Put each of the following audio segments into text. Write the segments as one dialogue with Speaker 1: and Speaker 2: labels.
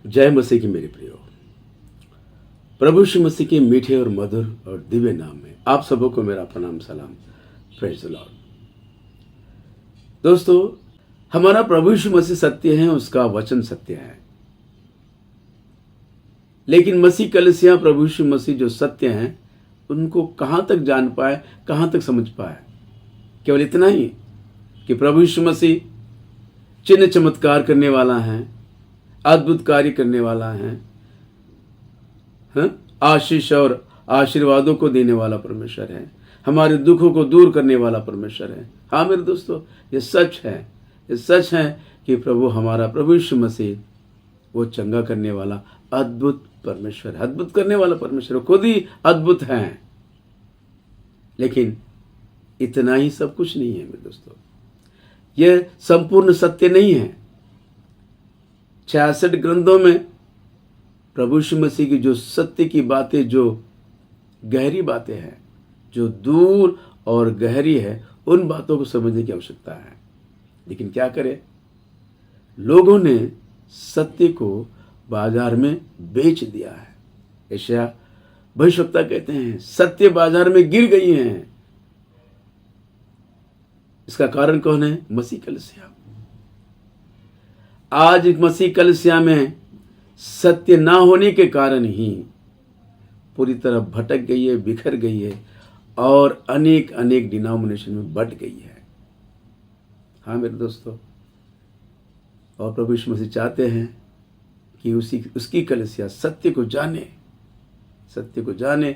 Speaker 1: जय मसीह की मेरे प्रियो। प्रभु यीशु मसीह के मीठे और मधुर और दिव्य नाम में आप सबों को मेरा प्रणाम सलाम। Praise the Lord. दोस्तों, हमारा प्रभु यीशु मसीह सत्य है, उसका वचन सत्य है। लेकिन मसीह कलीसिया प्रभु यीशु मसीह जो सत्य हैं उनको कहां तक जान पाए, कहां तक समझ पाए? केवल इतना ही कि प्रभु यीशु मसीह चिन्ह चमत्कार करने वाला है, अद्भुत कार्य करने वाला है, आशीष और आशीर्वादों को देने वाला परमेश्वर है, हमारे दुखों को दूर करने वाला परमेश्वर है। हाँ मेरे दोस्तों, ये सच है, ये सच है कि प्रभु यीशु मसीह वो चंगा करने वाला अद्भुत परमेश्वर है, अद्भुत करने वाला परमेश्वर खुद ही अद्भुत है। लेकिन इतना ही सब कुछ नहीं है मेरे दोस्तों, यह संपूर्ण सत्य नहीं है। 66 ग्रंथों में प्रभु यीशु मसीह की जो सत्य की बातें, जो गहरी बातें हैं, जो दूर और गहरी है, उन बातों को समझने की आवश्यकता है। लेकिन क्या करें, लोगों ने सत्य को बाजार में बेच दिया है। यशायाह भविष्यवक्ता कहते हैं सत्य बाजार में गिर गई हैं। इसका कारण कौन है? मसीह कलीसिया। आज मसीह कलीसिया में सत्य ना होने के कारण ही पूरी तरह भटक गई है, बिखर गई है और अनेक अनेक डिनोमिनेशन में बट गई है। हाँ मेरे दोस्तों, और प्रभु यीशु मसीह चाहते हैं कि उसकी कलीसिया सत्य को जाने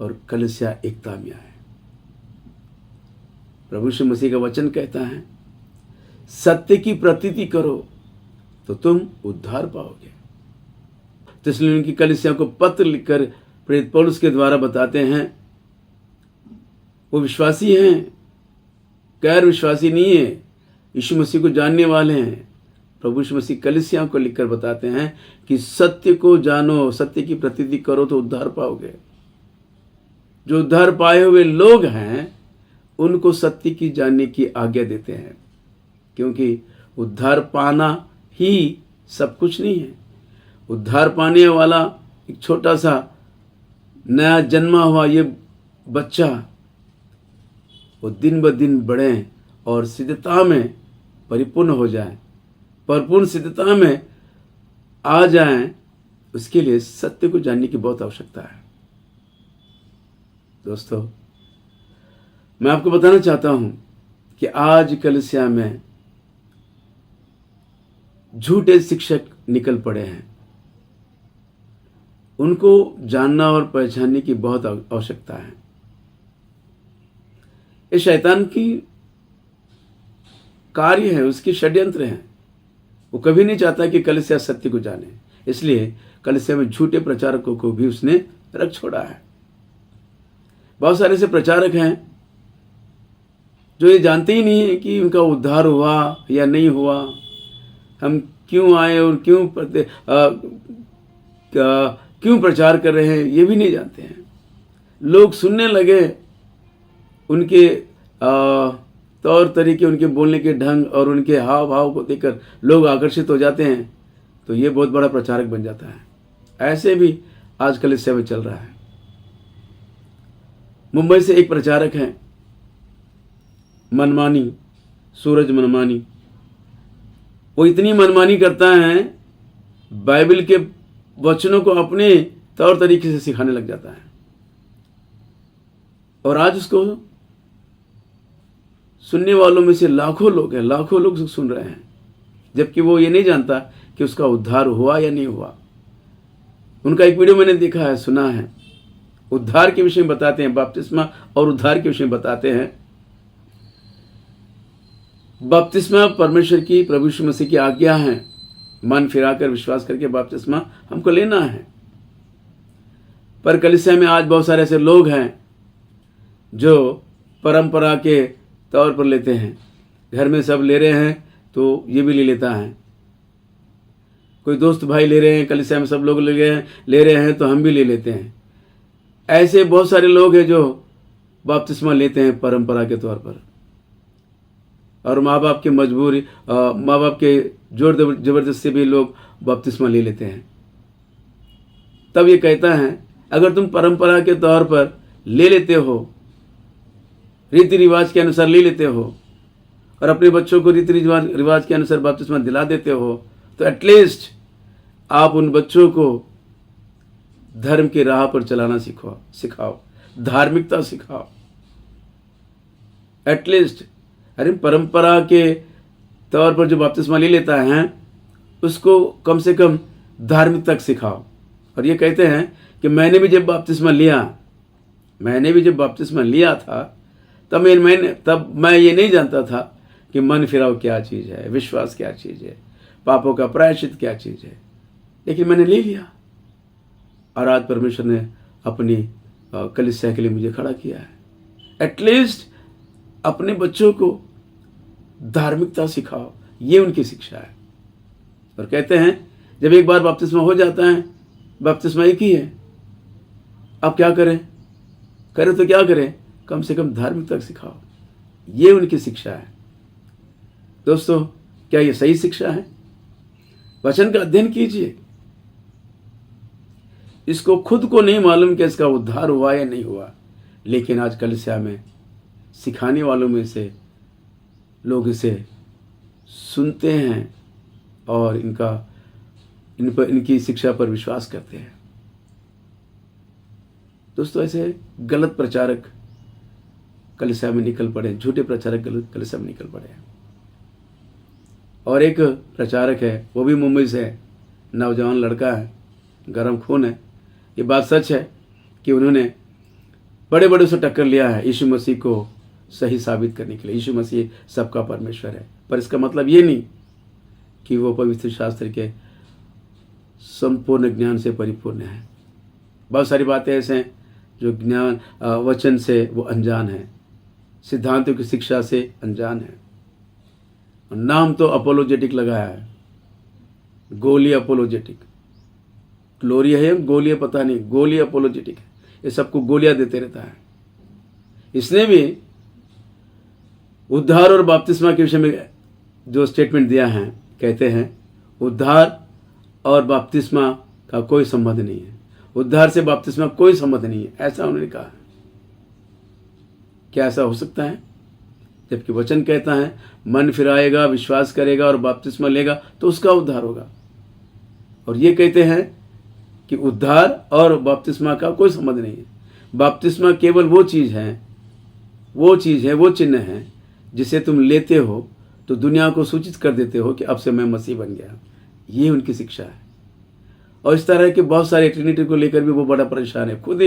Speaker 1: और कलीसिया एकता में आए। प्रभु यीशु मसीह का वचन कहता है सत्य की प्रतीति करो तो तुम उद्धार पाओगे। थिस्सलुनीकी कलीसिया को पत्र लिखकर प्रेरित पौलुस के द्वारा बताते हैं वो विश्वासी हैं, गैर विश्वासी नहीं है, यीशु मसीह को जानने वाले हैं। प्रभु यीशु मसीह कलीसिया को लिखकर बताते हैं कि सत्य को जानो, सत्य की प्रतीति करो तो उद्धार पाओगे। जो उद्धार पाए हुए लोग हैं उनको सत्य की जानने की आज्ञा देते हैं, क्योंकि उद्धार पाना ही सब कुछ नहीं है। उद्धार पाने वाला एक छोटा सा नया जन्मा हुआ ये बच्चा वो दिन ब दिन बढ़े और सिद्धता में परिपूर्ण हो जाए, परिपूर्ण सिद्धता में आ जाए, उसके लिए सत्य को जानने की बहुत आवश्यकता है। दोस्तों, मैं आपको बताना चाहता हूं कि आज कलीसिया में झूठे शिक्षक निकल पड़े हैं। उनको जानना और पहचानने की बहुत आवश्यकता है। ये शैतान की कार्य है, उसकी षड्यंत्र है। वो कभी नहीं चाहता कि कलीसिया सत्य को जाने, इसलिए कलीसिया में झूठे प्रचारकों को भी उसने रख छोड़ा है। बहुत सारे ऐसे प्रचारक हैं जो ये जानते ही नहीं है कि उनका उद्धार हुआ या नहीं हुआ, हम क्यों आए और क्यों प्रचार कर रहे हैं, ये भी नहीं जानते हैं। लोग सुनने लगे, उनके तौर तरीके, उनके बोलने के ढंग और उनके हाव भाव को देखकर लोग आकर्षित हो जाते हैं, तो ये बहुत बड़ा प्रचारक बन जाता है। ऐसे भी आज कलीसिया में चल रहा है। मुंबई से एक प्रचारक है मनमानी, सूरज मनमानी। वो इतनी मनमानी करता है, बाइबल के वचनों को अपने तौर तरीके से सिखाने लग जाता है और आज उसको सुनने वालों में से लाखों लोग सुन रहे हैं, जबकि वो ये नहीं जानता कि उसका उद्धार हुआ या नहीं हुआ। उनका एक वीडियो मैंने देखा है, सुना है, उद्धार के विषय में बताते हैं, बपतिस्मा और उद्धार के विषय में बताते हैं। बपतिस्मा परमेश्वर की, प्रभु यीशु मसीह की आज्ञा है, मन फिराकर विश्वास करके बपतिस्मा हमको लेना है। पर कलीसिया में आज बहुत सारे ऐसे लोग हैं जो परंपरा के तौर पर लेते हैं। घर में सब ले रहे हैं तो ये भी ले लेता है। कोई दोस्त भाई ले रहे हैं, कलीसिया में सब लोग ले रहे हैं तो हम भी ले लेते हैं। ऐसे बहुत सारे लोग हैं जो बपतिस्मा लेते हैं परंपरा के तौर पर, और माँ बाप की मजबूरी, माँ बाप के जोर जबरदस्ती से भी लोग बपतिस्मा ले लेते हैं। तब ये कहता है अगर तुम परंपरा के तौर पर ले लेते हो, रीति रिवाज के अनुसार ले लेते हो और अपने बच्चों को रीति रिवाज के अनुसार बपतिस्मा दिला देते हो, तो एटलीस्ट आप उन बच्चों को धर्म की राह पर चलाना सिखाओ, धार्मिकता सिखाओ। एटलीस्ट अरे परंपरा के तौर पर जो बपतिस्मा ले लेता है उसको कम से कम धार्मिकता सिखाओ। और ये कहते हैं कि मैंने भी जब बपतिस्मा लिया था तब मैं ये नहीं जानता था कि मन फिराव क्या चीज़ है, विश्वास क्या चीज़ है, पापों का प्रायश्चित क्या चीज़ है, लेकिन मैंने ले लिया और आज परमेश्वर ने अपनी कलीसिया के लिए मुझे खड़ा किया है। एटलीस्ट अपने बच्चों को धार्मिकता सिखाओ, ये उनकी शिक्षा है। और कहते हैं जब एक बार बपतिस्मा हो जाता है, बपतिस्मा एक ही है, अब क्या करें तो क्या करें, कम से कम धार्मिकता सिखाओ, ये उनकी शिक्षा है। दोस्तों, क्या ये सही शिक्षा है? वचन का अध्ययन कीजिए। इसको खुद को नहीं मालूम कि इसका उद्धार हुआ या नहीं हुआ, लेकिन आज कलीसिया में सिखाने वालों में से लोग इसे सुनते हैं और इनकी शिक्षा पर विश्वास करते हैं। दोस्तों, ऐसे गलत प्रचारक कलीसिया में निकल पड़े, झूठे प्रचारक कलीसिया में निकल पड़े हैं। और एक प्रचारक है, वो भी मुंबई से है, नौजवान लड़का है, गर्म खून है। ये बात सच है कि उन्होंने बड़े बड़े से टक्कर लिया है यीशु मसीह को सही साबित करने के लिए। यीशु मसीह सबका परमेश्वर है, पर इसका मतलब ये नहीं कि वो पवित्र शास्त्र के संपूर्ण ज्ञान से परिपूर्ण है। बहुत सारी बातें ऐसे हैं जो ज्ञान वचन से वो अनजान है, सिद्धांतों की शिक्षा से अनजान है। नाम तो अपोलोजेटिक लगाया है, गोली अपोलोजेटिक, ग्लोरी है गोली पता नहीं, गोली अपोलोजेटिक है, ये सबको गोलियां देते रहता है। इसने भी उद्धार और बपतिस्मा के विषय में जो स्टेटमेंट दिया है, कहते हैं उद्धार और बपतिस्मा का कोई संबंध नहीं है, उद्धार से बपतिस्मा कोई संबंध नहीं है, ऐसा उन्होंने कहा। क्या ऐसा हो सकता है? जबकि वचन कहता है मन फिराएगा, विश्वास करेगा और बपतिस्मा लेगा तो उसका उद्धार होगा। और ये कहते हैं कि उद्धार और बपतिस्मा का कोई संबंध नहीं है। बपतिस्मा केवल वो चीज़ है, वो चिन्ह है जिसे तुम लेते हो तो दुनिया को सूचित कर देते हो कि अब से मैं मसीह बन गया। ये उनकी शिक्षा है। और इस तरह के बहुत सारे ट्रिनिटी को लेकर भी वो बड़ा परेशान है, खुद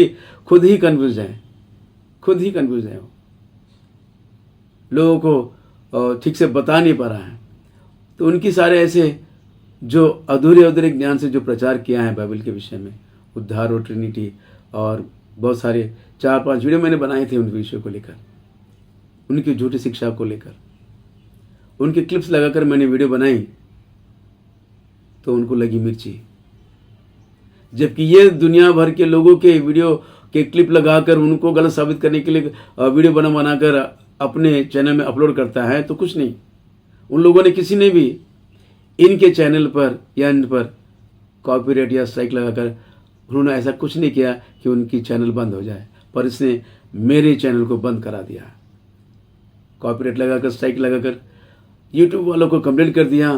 Speaker 1: ही कंफ्यूज है वो, लोगों को ठीक से बता नहीं पा रहा है। तो उनकी सारे ऐसे जो अधूरे ज्ञान से जो प्रचार किया है बाइबल के विषय में, उद्धार और ट्रिनिटी, और बहुत सारे 4-5 वीडियो मैंने बनाए थे उन विषय को लेकर, उनकी झूठी शिक्षा को लेकर, उनके क्लिप्स लगाकर मैंने वीडियो बनाई तो उनको लगी मिर्ची। जबकि ये दुनिया भर के लोगों के वीडियो के क्लिप लगाकर उनको गलत साबित करने के लिए वीडियो बनाकर अपने चैनल में अपलोड करता है, तो कुछ नहीं, उन लोगों ने, किसी ने भी इनके चैनल पर या इन पर कॉपीराइट या स्ट्राइक लगाकर उन्होंने ऐसा कुछ नहीं किया कि उनकी चैनल बंद हो जाए, पर इसने मेरे चैनल को बंद करा दिया। कॉपीराइट लगाकर, स्ट्राइक लगाकर यूट्यूब वालों को कंप्लेंट कर दिया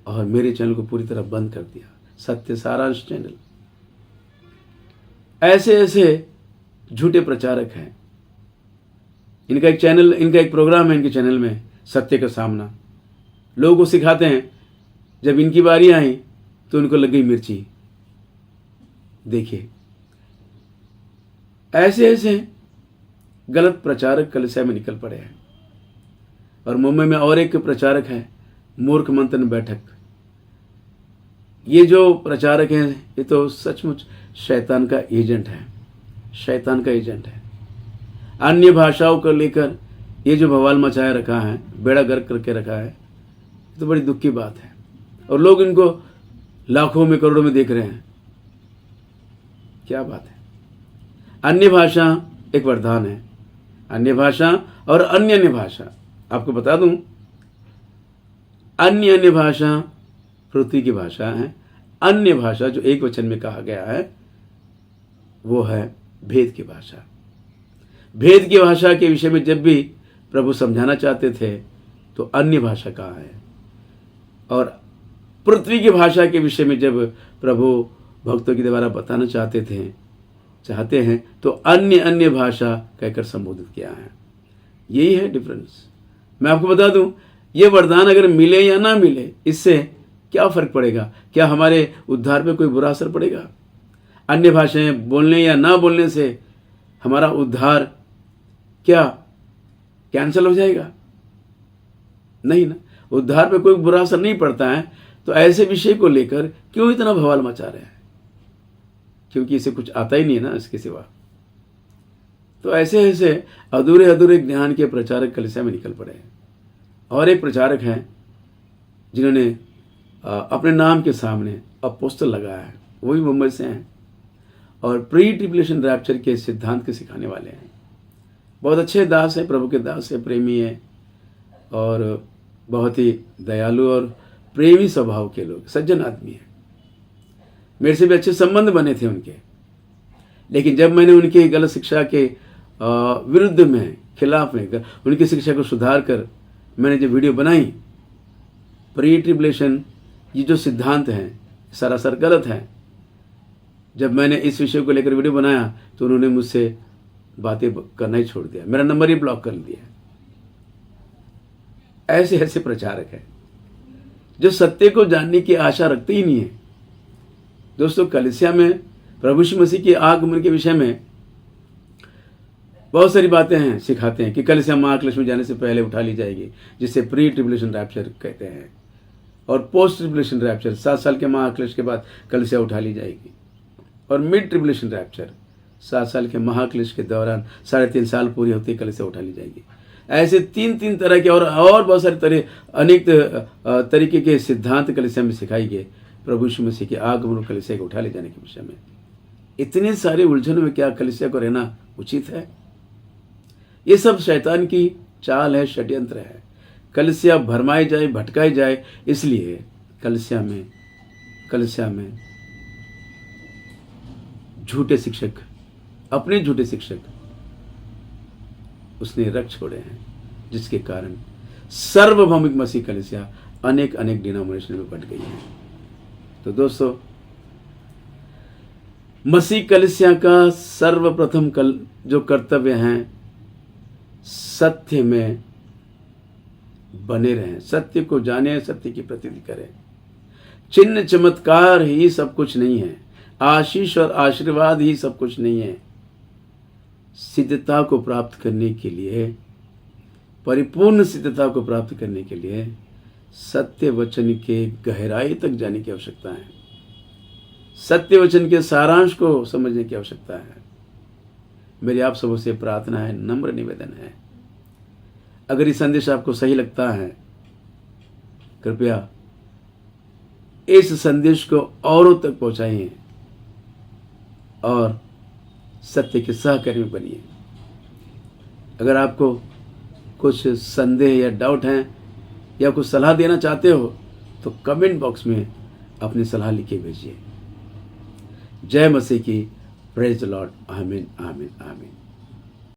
Speaker 1: और मेरे चैनल को पूरी तरह बंद कर दिया, सत्य सारांश चैनल। ऐसे झूठे प्रचारक हैं। इनका एक प्रोग्राम है इनके चैनल में, सत्य का सामना। लोगों को सिखाते हैं, जब इनकी बारी आई तो उनको लग गई मिर्ची। देखिए, ऐसे गलत प्रचारक कलीसिया में निकल पड़े हैं। और मुंबई में और एक प्रचारक है, मूर्ख मंथन बैठक। ये जो प्रचारक हैं, ये तो सचमुच शैतान का एजेंट है। अन्य भाषाओं को लेकर ये जो बवाल मचाया रखा है, बेड़ा गर्क करके रखा है, तो बड़ी दुख की बात है। और लोग इनको लाखों में, करोड़ों में देख रहे हैं। क्या बात है। अन्य भाषा एक वरदान है। अन्य भाषा और अन्य भाषा, आपको बता दूं, अन्य अन्य भाषा पृथ्वी की भाषा है। अन्य भाषा जो एक वचन में कहा गया है वो है भेद की भाषा। भेद की भाषा के विषय में जब भी प्रभु समझाना चाहते थे तो अन्य भाषा कहाँ है, और पृथ्वी की भाषा के विषय में जब प्रभु भक्तों के द्वारा बताना चाहते हैं तो अन्य अन्य भाषा कहकर संबोधित किया है। यही है डिफरेंस। मैं आपको बता दूं, ये वरदान अगर मिले या ना मिले इससे क्या फर्क पड़ेगा? क्या हमारे उद्धार पे कोई बुरा असर पड़ेगा? अन्य भाषाएं बोलने या ना बोलने से हमारा उद्धार क्या कैंसिल हो जाएगा? नहीं ना, उद्धार पे कोई बुरा असर नहीं पड़ता है। तो ऐसे विषय को लेकर क्यों इतना बवाल मचा रहे हैं? क्योंकि इसे कुछ आता ही नहीं है ना इसके सिवा। तो ऐसे ऐसे अधूरे अधूरे ज्ञान के प्रचारक कलीसिया में निकल पड़े हैं। और एक प्रचारक हैं जिन्होंने अपने नाम के सामने अपोस्टल लगाया है, वो भी मुंबई से हैं और प्री ट्रिब्यूलेशन रैप्चर के सिद्धांत के सिखाने वाले हैं। बहुत अच्छे दास हैं, प्रभु के दास हैं, प्रेमी हैं और बहुत ही दयालु और प्रेमी स्वभाव के लोग, सज्जन आदमी हैं। मेरे से भी अच्छे संबंध बने थे उनके। लेकिन जब मैंने उनकी गलत शिक्षा के विरुद्ध में, खिलाफ में, उनकी शिक्षा को सुधार कर मैंने जो वीडियो बनाई, प्री ट्रिब्यूलेशन ये जो सिद्धांत हैं सरासर गलत है, जब मैंने इस विषय को लेकर वीडियो बनाया तो उन्होंने मुझसे बातें करना ही छोड़ दिया, मेरा नंबर ही ब्लॉक कर दिया। ऐसे ऐसे प्रचारक हैं जो सत्य को जानने की आशा रखते ही नहीं है। दोस्तों, कलीसिया में प्रभु यीशु मसीह के आगमन के विषय में बहुत सारी बातें हैं, सिखाते हैं कि कलीसिया महाक्लेश में जाने से पहले उठा ली जाएगी, जिसे प्री ट्रिब्यूलेशन रैप्चर कहते हैं, और पोस्ट ट्रिब्यूलेशन रैप्चर 7 साल के महाक्लेश के बाद कलीसिया उठा ली जाएगी, और मिड ट्रिब्यूलेशन रैप्चर 7 साल के महाक्लेश के दौरान 3.5 साल पूरी होती है कलीसिया उठा ली जाएगी। ऐसे 3 तरह के और बहुत सारे अनेक तरीके के सिद्धांत कलीसिया में सिखाई गए प्रभु यीशु मसीह के आगमन और कलीसिया को उठा ले जाने के विषय में। इतने सारे उलझनों में क्या कलीसिया को रहना उचित है? ये सब शैतान की चाल है, षड्यंत्र है। कलीसिया भरमाई जाए, भटकाई जाए, इसलिए कलीसिया में झूठे शिक्षक, अपने झूठे शिक्षक उसने रख छोड़े हैं, जिसके कारण सार्वभौमिक मसीह कलीसिया अनेक डिनोमिनेशन में बट गई है। तो दोस्तों, मसीह कलीसिया का सर्वप्रथम जो कर्तव्य है, सत्य में बने रहें, सत्य को जाने, सत्य की प्रतीति करें। चिन्ह चमत्कार ही सब कुछ नहीं है, आशीष और आशीर्वाद ही सब कुछ नहीं है। सिद्धता को प्राप्त करने के लिए, परिपूर्ण सिद्धता को प्राप्त करने के लिए सत्य वचन के गहराई तक जाने की आवश्यकता है। सत्य वचन के सारांश को समझने की आवश्यकता है। मेरी आप सबों से प्रार्थना है, नम्र निवेदन है, अगर ये संदेश आपको सही लगता है, कृपया इस संदेश को औरों तक पहुंचाइए और सत्य के सहकर्मी बनिए। अगर आपको कुछ संदेह या डाउट हैं या कुछ सलाह देना चाहते हो तो कमेंट बॉक्स में अपनी सलाह लिख के भेजिए। जय मसीह की। Praise the Lord. आमीन आमीन आमीन।